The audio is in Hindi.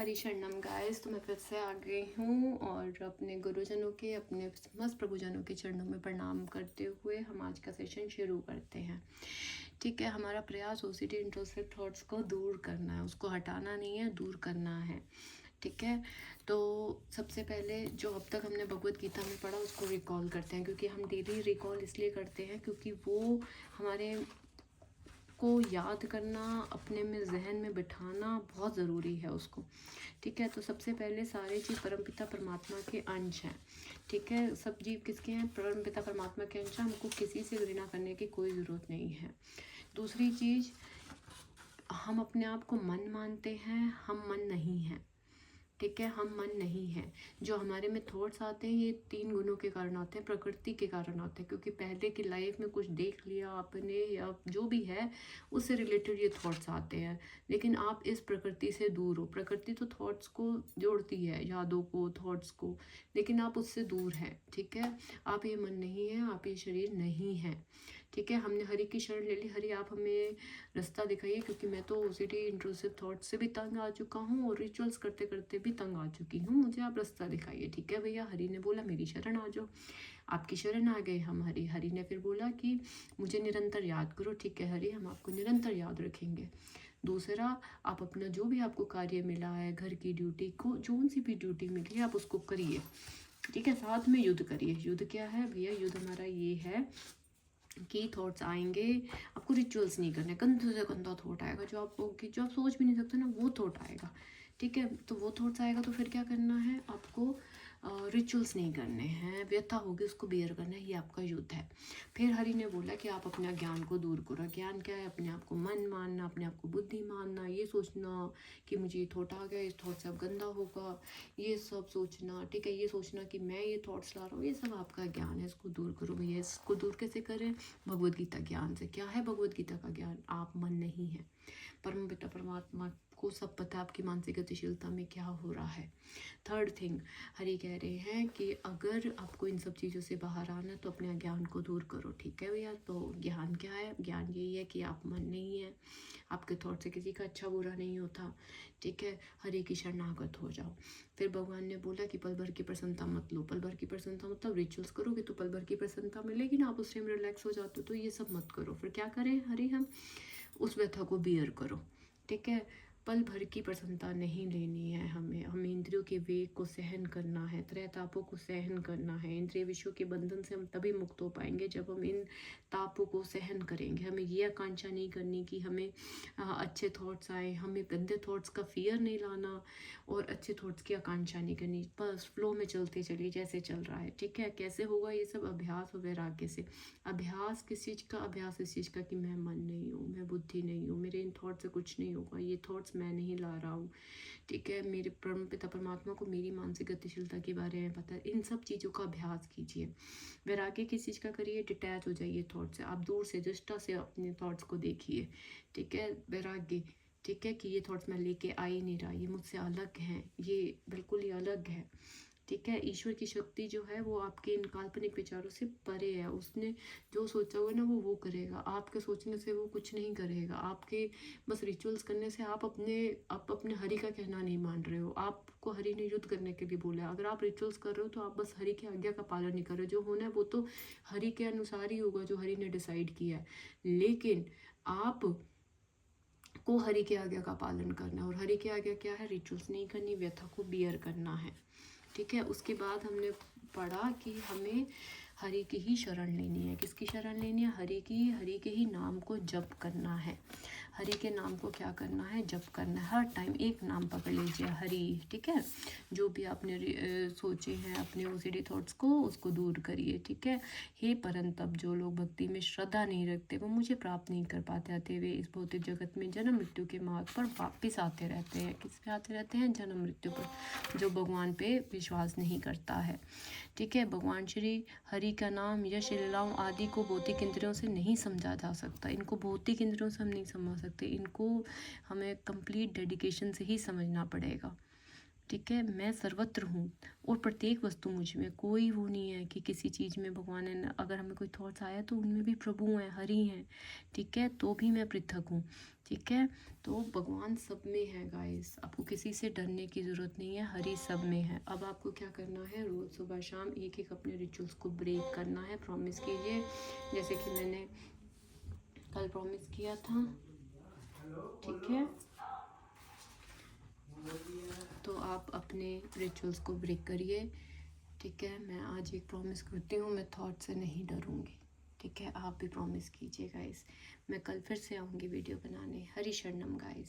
हरी शरणम गाइस। तो मैं फिर से आ गई हूँ और अपने गुरुजनों के, अपने समस्त प्रभुजनों के चरणों में प्रणाम करते हुए हम आज का सेशन शुरू करते हैं। ठीक है, हमारा प्रयास ओसीडी इंट्रोसिव थॉट्स को दूर करना है, उसको हटाना नहीं है, दूर करना है। ठीक है, तो सबसे पहले जो अब तक हमने भगवत गीता में पढ़ा उसको रिकॉल करते हैं, क्योंकि हम डेली रिकॉल इसलिए करते हैं क्योंकि वो हमारे को याद करना, अपने में जहन में बिठाना बहुत ज़रूरी है उसको। ठीक है, तो सबसे पहले सारे जीव परमपिता परमात्मा के अंश हैं। ठीक है, सब जीव किसके हैं? परमपिता परमात्मा के अंश हैं। हमको किसी से घृणा करने की कोई ज़रूरत नहीं है। दूसरी चीज़, हम अपने आप को मन मानते हैं, हम मन नहीं हैं। ठीक है, हम मन नहीं है। जो हमारे में थॉट्स आते हैं ये 3 गुणों के कारण आते हैं, प्रकृति के कारण आते हैं, क्योंकि पहले की लाइफ में कुछ देख लिया आपने या जो भी है उससे रिलेटेड ये थॉट्स आते हैं। लेकिन आप इस प्रकृति से दूर हो। प्रकृति तो थॉट्स को जोड़ती है, यादों को, थॉट्स को, लेकिन आप उससे दूर हैं। ठीक है, आप ये मन नहीं है, आप ये शरीर नहीं है। ठीक है, हमने हरि की शरण ले ली। हरि आप हमें रास्ता दिखाइए, क्योंकि मैं तो ओसीडी इंट्रूसिव थॉट से भी तंग आ चुका हूँ और रिचुअल्स करते करते भी तंग आ चुकी हूँ। मुझे आप रास्ता दिखाइए। ठीक है भैया, हरि ने बोला मेरी शरण आ जाओ। आपकी शरण आ गए हम। हरि ने फिर बोला कि मुझे निरंतर याद करो। ठीक है हरि, हम आपको निरंतर याद रखेंगे। दूसरा, आप अपना जो भी आपको कार्य मिला है, घर की ड्यूटी को, जो सी भी ड्यूटी मिली है आप उसको करिए। ठीक है, साथ में युद्ध करिए। युद्ध क्या है भैया? युद्ध हमारा ये है कि थॉट्स आएंगे, आपको रिचुअल्स नहीं करने। गंदे से गंदा थॉट आएगा जो जो आप सोच भी नहीं सकते ना, वो थॉट आएगा। ठीक है, तो वो थॉट्स आएगा तो फिर क्या करना है आपको? रिचुअल्स नहीं करने हैं, व्यथा होगी उसको बेयर करना है, ये आपका युद्ध है। फिर हरि ने बोला कि आप अपने ज्ञान को दूर करो। ज्ञान क्या है? अपने आप को मन मानना, अपने आप को बुद्धि मानना, ये सोचना कि मुझे ये थॉट आ गया, इस थॉट से अब गंदा होगा, ये सब सोचना। ठीक है, ये सोचना कि मैं ये थॉट्स ला रहा हूँ, ये सब आपका ज्ञान है, इसको दूर करो भैया। इसको दूर कैसे करें? भगवत गीता ज्ञान से। क्या है भगवत गीता का ज्ञान? आप मन नहीं है। परम पिता परमात्मा को सब पता है आपकी मानसिक गतिशीलता में क्या हो रहा है। थर्ड थिंग, हरि कह रहे हैं कि अगर आपको इन सब चीज़ों से बाहर आना है तो अपने ज्ञान को दूर करो। ठीक है भैया, तो ज्ञान क्या है? ज्ञान यही है कि आप मन नहीं है, आपके थॉट से किसी का अच्छा बुरा नहीं होता। ठीक है, हरि की शरणागत हो जाओ। फिर भगवान ने बोला कि पल भर की प्रसन्नता मत लो। पल भर की प्रसन्नता मतलब रिचुअल्स करोगे तो पल भर की प्रसन्नता मिलेगी ना, आप उस टाइम रिलैक्स हो जाते हो, तो ये सब मत करो। फिर क्या करें हरि? हम उस व्यथा को बियर करो। ठीक है, पल भर की प्रसन्नता नहीं लेनी है हमें इंद्रियों के वेग को सहन करना है, त्रय तापों को सहन करना है। इंद्रिय विषयों के बंधन से हम तभी मुक्त हो पाएंगे जब हम इन तापों को सहन करेंगे। हमें ये आकांक्षा नहीं करनी कि हमें अच्छे थॉट्स आए, हमें गंदे थॉट्स का फियर नहीं लाना और अच्छे थॉट्स की आकांक्षा नहीं करनी। बस फ्लो में चलते चलिए जैसे चल रहा है। ठीक है, कैसे होगा ये सब? अभ्यास और वैराग्य से। अभ्यास किस चीज़ का? अभ्यास इस चीज़ का कि मैं मन नहीं हूँ, मैं बुद्धि नहीं हूँ, मेरे इन थॉट से कुछ नहीं होगा, ये थॉट्स मैं नहीं ला रहा हूँ। ठीक है, मेरे परम पिता परमात्मा को मेरी मानसिक गतिशीलता के बारे में पता है। इन सब चीज़ों का अभ्यास कीजिए। वैराग्य किस चीज़ का करिए? डिटैच हो जाइए थॉट से। आप दूर से दृष्टा से अपने थॉट्स को देखिए। ठीक है, वैराग्य। ठीक है, कि ये थॉट्स मैं लेके आ ही नहीं रहा, ये मुझसे अलग हैं, ये बिल्कुल ही अलग है। ठीक है, ईश्वर की शक्ति जो है वो आपके इन काल्पनिक विचारों से परे है। उसने जो सोचा हुआ ना वो करेगा। आपके सोचने से वो कुछ नहीं करेगा। आपके बस रिचुअल्स करने से आप अपने हरि का कहना नहीं मान रहे हो। आपको हरि ने युद्ध करने के लिए बोला है। अगर आप रिचुअल्स कर रहे हो तो आप बस हरि की आज्ञा का पालन नहीं कर रहे हो। जो होना है वो तो हरि के अनुसार ही होगा, जो हरि ने डिसाइड किया है। लेकिन आप को हरि की आज्ञा का पालन करना है, और हरि की आज्ञा क्या है? रिचुअल्स नहीं करनी, व्यथा को बियर करना है। ठीक है, उसके बाद हमने पढ़ा कि हमें हरि की ही शरण लेनी है। किसकी शरण लेनी है? हरि की। हरि के ही नाम को जप करना है। हरि के नाम को क्या करना है? जप करना है। हर टाइम एक नाम पकड़ लीजिए, हरि। ठीक है, जो भी आपने सोचे हैं अपने ओसीडी थॉट्स को, उसको दूर करिए। ठीक है, हे परंतप, जो लोग भक्ति में श्रद्धा नहीं रखते वो मुझे प्राप्त नहीं कर पाते आते हुए इस भौतिक जगत में जन्म मृत्यु के मार्ग पर वापिस आते रहते हैं। किस पे आते रहते हैं? जन्म मृत्यु पर। जो भगवान पे विश्वास नहीं करता है। ठीक है, भगवान श्री हरि का नाम, यश, लीलाओं आदि को भौतिक इंद्रियों से नहीं समझा जा सकता। इनको भौतिक इंद्रियों से हम नहीं समझ सकते, इनको हमें कंप्लीट डेडिकेशन से ही समझना पड़ेगा। ठीक है, मैं सर्वत्र हूँ और प्रत्येक वस्तु मुझ में, कोई वो नहीं है कि किसी चीज़ में भगवान ने, अगर हमें कोई थॉट्स आया तो उनमें भी प्रभु हैं, हरि हैं, ठीक है, तो भी मैं पृथक हूँ, ठीक है। तो भगवान सब में है गाइस, आपको किसी से डरने की ज़रूरत नहीं है, हरि सब में है। अब आपको क्या करना है, रोज़ सुबह शाम एक एक अपने रिचुअल्स को ब्रेक करना है, प्रॉमिस कीजिए, जैसे कि मैंने कल प्रॉमिस किया था, ठीक है। तो आप अपने रिचुअल्स को ब्रेक करिए, ठीक है। मैं आज एक प्रॉमिस करती हूँ, मैं थॉट से नहीं डरूँगी, ठीक है। आप भी प्रॉमिस कीजिए गाइस। मैं कल फिर से आऊँगी वीडियो बनाने। हरी शरणम गाइस।